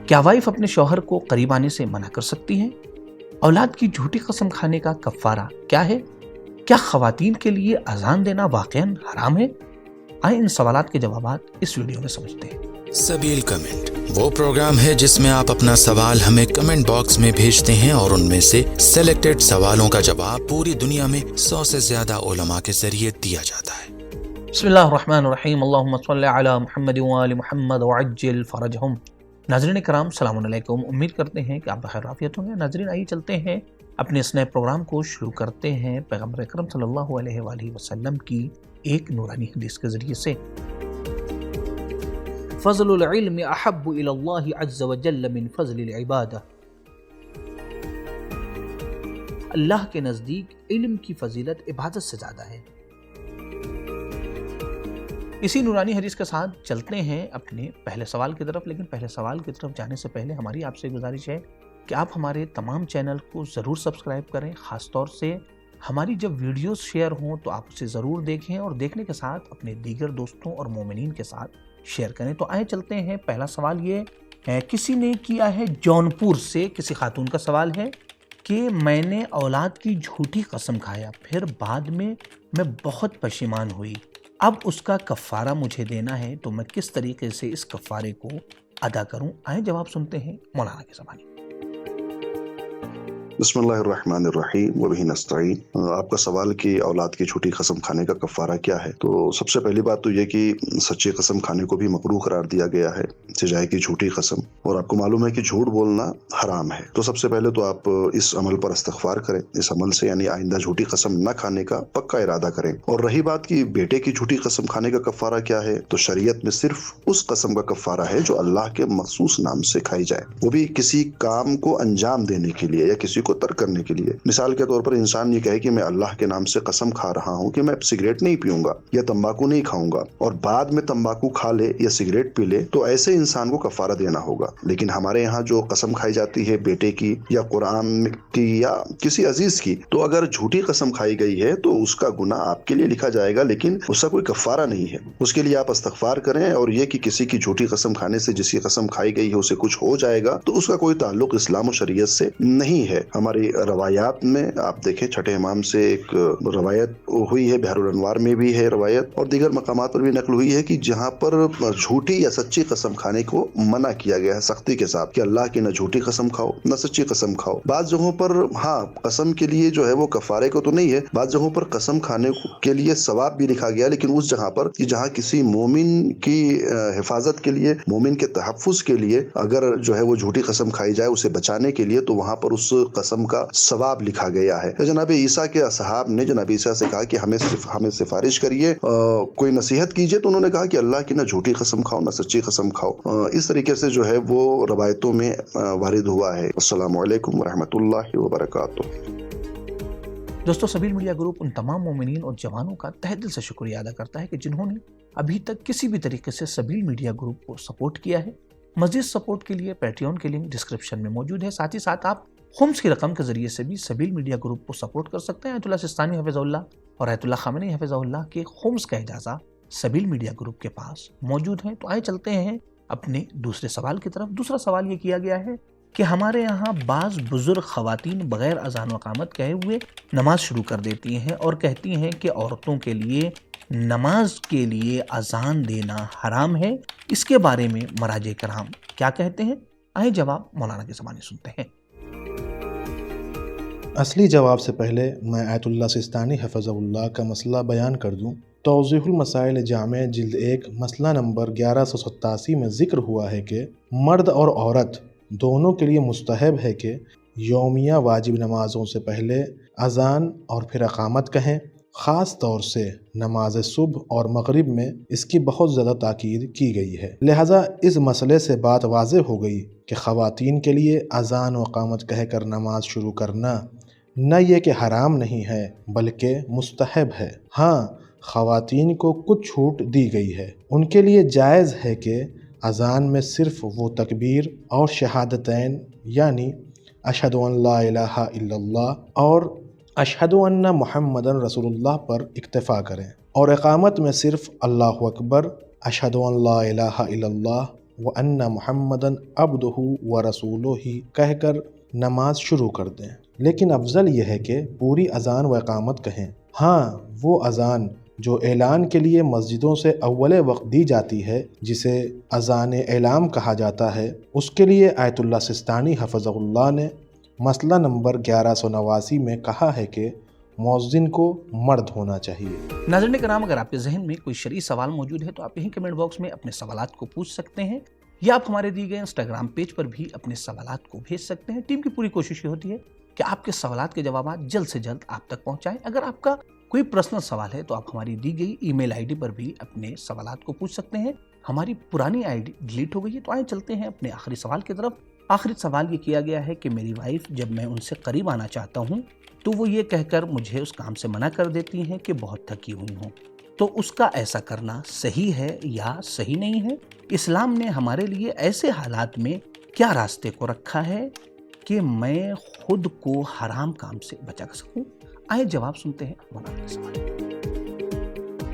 کیا وائف اپنے شوہر کو قریب آنے سے منع کر سکتی ہیں؟ اولاد کی جھوٹی قسم کھانے کا کفارہ کیا ہے؟ کیا خواتین کے لیے اذان دینا واقعاً حرام ہے؟ آئیں ان سوالات کے جوابات اس ویڈیو میں سمجھتے ہیں۔ سبیل کمنٹ وہ پروگرام ہے جس میں آپ اپنا سوال ہمیں کمنٹ باکس میں بھیجتے ہیں اور ان میں سے سلیکٹڈ سوالوں کا جواب پوری دنیا میں 100 سے زیادہ علماء کے ذریعے دیا جاتا ہے۔ بسم اللہ الرحمن الرحیم، اللہم صلی علی محمد وآل محمد وعجل فرجہم۔ ناظرین کرام السلام علیکم، امید کرتے ہیں کہ آپ بخیر عافیت ہوں گے۔ ناظرین آئیے چلتے ہیں اپنے اس نئے پروگرام کو شروع کرتے ہیں پیغمبر اکرم صلی اللہ علیہ وآلہ وسلم کی ایک نورانی حدیث کے ذریعے سے۔ فضل العلم احب الی اللہ عز وجل من فضل العبادہ۔ اللہ کے نزدیک علم کی فضیلت عبادت سے زیادہ ہے۔ اسی نورانی حدیث کے ساتھ چلتے ہیں اپنے پہلے سوال کی طرف، لیکن پہلے سوال کی طرف جانے سے پہلے ہماری آپ سے گزارش ہے کہ آپ ہمارے تمام چینل کو ضرور سبسکرائب کریں، خاص طور سے ہماری جب ویڈیوز شیئر ہوں تو آپ اسے ضرور دیکھیں اور دیکھنے کے ساتھ اپنے دیگر دوستوں اور مومنین کے ساتھ شیئر کریں۔ تو آئیں چلتے ہیں، پہلا سوال یہ ہے، کسی نے کیا ہے جونپور سے، کسی خاتون کا سوال ہے کہ میں نے اولاد کی جھوٹی قسم کھایا، پھر بعد میں بہت پشیمان ہوئی، اب اس کا کفارہ مجھے دینا ہے، تو میں کس طریقے سے اس کفارے کو ادا کروں؟ آئیں جواب سنتے ہیں مولانا کے زبانی۔ بسم اللہ الرحمن الرحیم وبہ نستعین۔ آپ کا سوال کہ اولاد کی جھوٹی قسم کھانے کا کفارہ کیا ہے، تو سب سے پہلی بات تو یہ کہ سچی قسم کھانے کو بھی مکروہ قرار دیا گیا ہے، سجائے کی جھوٹی قسم، اور آپ کو معلوم ہے کہ جھوٹ بولنا حرام ہے۔ تو سب سے پہلے تو آپ اس عمل پر استغفار کریں، اس عمل سے یعنی آئندہ جھوٹی قسم نہ کھانے کا پکا ارادہ کریں۔ اور رہی بات کہ بیٹے کی جھوٹی قسم کھانے کا کفارہ کیا ہے، تو شریعت میں صرف اس قسم کا کفارہ ہے جو اللہ کے مخصوص نام سے کھائی جائے، وہ بھی کسی کام کو انجام دینے کے لیے یا کسی کو ترک کرنے کے لیے۔ مثال کے طور پر انسان یہ کہے کہ میں اللہ کے نام سے قسم کھا رہا ہوں کہ میں سگریٹ نہیں پیوں گا یا تمباکو نہیں کھاؤں گا، اور بعد میں تمباکو کھا لے یا سگریٹ پی لے، تو ایسے انسان کو کفارہ دینا ہوگا۔ لیکن ہمارے یہاں جو قسم کھائی جاتی ہے بیٹے کی یا قرآن کی یا کسی عزیز کی، تو اگر جھوٹی قسم کھائی گئی ہے تو اس کا گناہ آپ کے لیے لکھا جائے گا، لیکن اس کا کوئی کفارہ نہیں ہے۔ اس کے لیے آپ استغفار کریں، اور یہ کہ کسی کی جھوٹی قسم کھانے سے جس کی قسم کھائی گئی ہے اسے کچھ ہو جائے گا، تو اس کا کوئی تعلق اسلام و شریعت سے نہیں ہے۔ ہماری روایات میں آپ دیکھیں، چھٹے امام سے ایک روایت ہوئی ہے، بحر الانوار میں بھی ہے روایت، اور دیگر مقامات پر بھی نقل ہوئی ہے کہ جہاں پر جھوٹی یا سچی قسم کھانے کو منع کیا گیا ہے سختی کے ساتھ، کہ اللہ کی نہ جھوٹی قسم کھاؤ نہ سچی قسم کھاؤ۔ بعض جگہوں پر ہاں قسم کے لیے جو ہے وہ کفارے کو تو نہیں ہے، بعض جگہوں پر قسم کھانے کے لیے ثواب بھی لکھا گیا، لیکن اس جگہ پر کہ جہاں کسی مومن کی حفاظت کے لیے، مومن کے تحفظ کے لیے اگر جو ہے وہ جھوٹی قسم کھائی جائے اسے بچانے کے لیے، تو وہاں پر اس قسم کا ثواب لکھا گیا ہے۔ جناب عیسیٰ کے اصحاب نے جناب عیسیٰ سے کہا کہ ہمیں سفارش کریے، کوئی نصیحت کیجئے، تو انہوں نے کہا کہ اللہ کی نہ جھوٹی قسم کھاؤ نہ سچی قسم کھاؤ۔ اس طریقے سے جو ہے وہ روایتوں میں وارد ہوا ہے۔ السلام علیکم ورحمۃ اللہ وبرکاتہ۔ دوستو، سبیل میڈیا گروپ ان تمام مومنین اور جوانوں کا تہ دل سے شکریہ ادا کرتا ہے کہ جنہوں نے ابھی تک کسی بھی طریقے سے سبیل میڈیا گروپ کو سپورٹ کیا ہے۔ مزید سپورٹ کے لیے پیٹریون کی لنک ڈسکرپشن میں موجود ہے۔ ساتھ ہی ساتھ آپ خمس کی رقم کے ذریعے سے بھی سبیل میڈیا گروپ کو سپورٹ کر سکتے ہیں۔ آیت اللہ سستانی حفظہ اللہ اور آیت اللہ خامنئی حفظہ اللہ کے خمس کا اجازہ سبیل میڈیا گروپ کے پاس موجود ہے۔ تو آئے چلتے ہیں اپنے دوسرے سوال کی طرف۔ دوسرا سوال یہ کیا گیا ہے کہ ہمارے یہاں بعض بزرگ خواتین بغیر اذان و اقامت کہے ہوئے نماز شروع کر دیتی ہیں اور کہتی ہیں کہ عورتوں کے لیے نماز کے لیے اذان دینا حرام ہے۔ اس کے بارے میں مراجع کرام کیا کہتے ہیں؟ آئیں جواب مولانا کے زبانی سنتے ہیں۔ اصلی جواب سے پہلے میں آیت اللہ سستانی حفظہ اللہ کا مسئلہ بیان کر دوں۔ توضیح المسائل جامع جلد 1 مسئلہ نمبر 1187 میں ذکر ہوا ہے کہ مرد اور عورت دونوں کے لیے مستحب ہے کہ یومیہ واجب نمازوں سے پہلے اذان اور پھر اقامت کہیں۔ خاص طور سے نماز صبح اور مغرب میں اس کی بہت زیادہ تاکید کی گئی ہے، لہٰذا اس مسئلے سے بات واضح ہو گئی کہ خواتین کے لیے اذان و اقامت کہہ کر نماز شروع کرنا نہ یہ کہ حرام نہیں ہے بلکہ مستحب ہے۔ ہاں، خواتین کو کچھ چھوٹ دی گئی ہے، ان کے لیے جائز ہے کہ اذان میں صرف وہ تکبیر اور شہادتین یعنی اشہد ان لا الہ الا اللہ اور اشہد ان محمد رسول اللہ پر اکتفا کریں، اور اقامت میں صرف اللہ اکبر، اشہد ان لا الہ الا اللہ وَأَنَّ مُحَمَّدًا عَبْدُهُ وَرَسُولُهُ کہہ کر نماز شروع کر دیں، لیکن افضل یہ ہے کہ پوری اذان و اقامت کہیں۔ ہاں، وہ اذان جو اعلان کے لیے مسجدوں سے اول وقت دی جاتی ہے، جسے اذان اعلام کہا جاتا ہے، اس کے لیے آیت اللہ سستانی حفظہ اللہ نے مسئلہ نمبر 1189 میں کہا ہے کہ مؤذن کو مرد ہونا چاہیے۔ ناظرین کرام، اگر آپ کے ذہن میں کوئی شرعی سوال موجود ہے تو آپ یہیں کمنٹ باکس میں اپنے سوالات کو پوچھ سکتے ہیں، یا آپ ہمارے دیے گئے انسٹاگرام پیج پر بھی اپنے سوالات کو بھیج سکتے ہیں۔ ٹیم کی پوری کوشش یہ ہوتی ہے کہ آپ کے سوالات کے جوابات جلد سے جلد آپ تک پہنچائیں۔ اگر آپ کا کوئی پرسنل سوال ہے تو آپ ہماری دی گئی ای میل آئی ڈی پر بھی اپنے سوالات کو پوچھ سکتے ہیں۔ ہماری پرانی آئی ڈی ڈیلیٹ ہو گئی ہے، تو آئیں چلتے ہیں اپنے آخری سوال کی طرف۔ آخری سوال یہ کیا گیا ہے کہ میری وائف جب میں ان سے قریب آنا چاہتا ہوں تو وہ یہ کہہ کر مجھے اس کام سے منع کر دیتی ہیں کہ بہت تھکی ہوئی ہوں، تو اس کا ایسا کرنا صحیح ہے یا صحیح نہیں ہے؟ اسلام نے ہمارے لیے ایسے حالات میں کیا راستے کو رکھا ہے کہ میں خود کو حرام کام سے بچا سکوں؟ آئے جواب سنتے ہیں مولانا سوال۔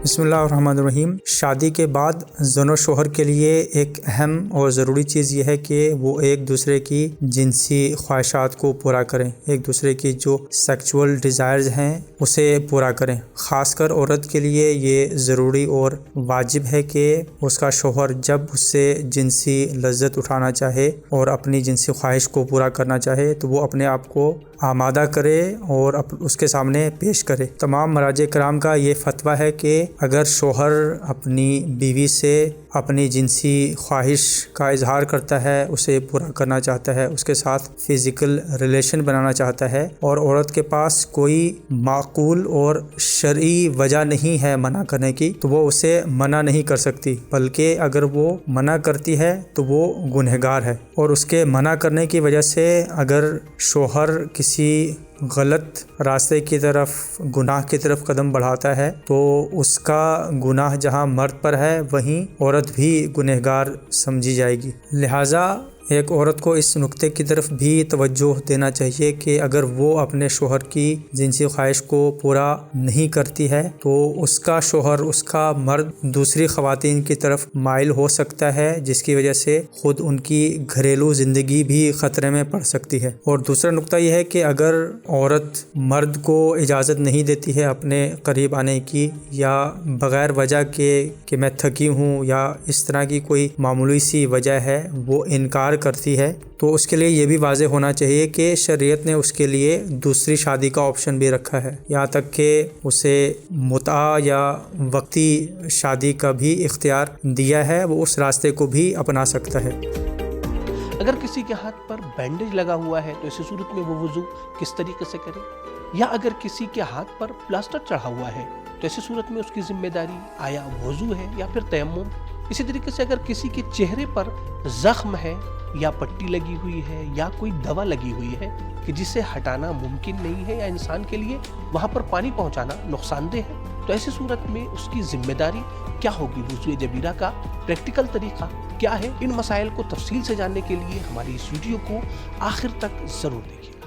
بسم اللہ الرحمن الرحیم۔ شادی کے بعد زن و شوہر کے لیے ایک اہم اور ضروری چیز یہ ہے کہ وہ ایک دوسرے کی جنسی خواہشات کو پورا کریں، ایک دوسرے کی جو سیکچول ڈیزائرز ہیں اسے پورا کریں۔ خاص کر عورت کے لیے یہ ضروری اور واجب ہے کہ اس کا شوہر جب اس سے جنسی لذت اٹھانا چاہے اور اپنی جنسی خواہش کو پورا کرنا چاہے تو وہ اپنے آپ کو آمادہ کرے اور اس کے سامنے پیش کرے۔ تمام مراجع کرام کا یہ فتویٰ ہے کہ اگر شوہر اپنی بیوی سے اپنی جنسی خواہش کا اظہار کرتا ہے، اسے پورا کرنا چاہتا ہے، اس کے ساتھ فزیکل ریلیشن بنانا چاہتا ہے اور عورت کے پاس کوئی معقول اور شرعی وجہ نہیں ہے منع کرنے کی، تو وہ اسے منع نہیں کر سکتی، بلکہ اگر وہ منع کرتی ہے تو وہ گنہگار ہے۔ اور اس کے منع کرنے کی وجہ سے اگر شوہر کسی غلط راستے کی طرف، گناہ کی طرف قدم بڑھاتا ہے تو اس کا گناہ جہاں مرد پر ہے وہیں عورت بھی گنہگار سمجھی جائے گی۔ لہٰذا ایک عورت کو اس نقطے کی طرف بھی توجہ دینا چاہیے کہ اگر وہ اپنے شوہر کی جنسی خواہش کو پورا نہیں کرتی ہے تو اس کا شوہر، اس کا مرد دوسری خواتین کی طرف مائل ہو سکتا ہے، جس کی وجہ سے خود ان کی گھریلو زندگی بھی خطرے میں پڑ سکتی ہے۔ اور دوسرا نقطہ یہ ہے کہ اگر عورت مرد کو اجازت نہیں دیتی ہے اپنے قریب آنے کی، یا بغیر وجہ کے کہ میں تھکی ہوں یا اس طرح کی کوئی معمولی سی وجہ ہے وہ انکار کرتی ہے، تو اس کے لیے یہ بھی واضح ہونا چاہیے کہ شریعت نے اس کے لیے دوسری شادی کا آپشن بھی رکھا ہے، یہاں تک کہ اسے متعہ یا وقتی شادی کا بھی اختیار دیا ہے، وہ اس راستے کو بھی اپنا سکتا ہے۔ اگر کسی کے ہاتھ پر بینڈیج لگا ہوا ہے تو ایسی صورت میں وہ وضو کس طریقے سے کرے؟ یا اگر کسی کے ہاتھ پر پلاسٹر چڑھا ہوا ہے تو ایسی صورت میں اس کی ذمہ داری آیا وضو ہے یا پھر تیمم؟ اسی طریقے سے اگر کسی کے چہرے پر زخم ہے یا پٹی لگی ہوئی ہے یا کوئی دوا لگی ہوئی ہے کہ جسے ہٹانا ممکن نہیں ہے یا انسان کے لیے وہاں پر پانی پہنچانا نقصان دہ ہے، تو ایسی صورت میں اس کی ذمہ داری کیا ہوگی؟ وضو جبیرہ کا پریکٹیکل طریقہ کیا ہے؟ ان مسائل کو تفصیل سے جاننے کے لیے ہماری اس ویڈیو کو آخر تک ضرور دیکھیں۔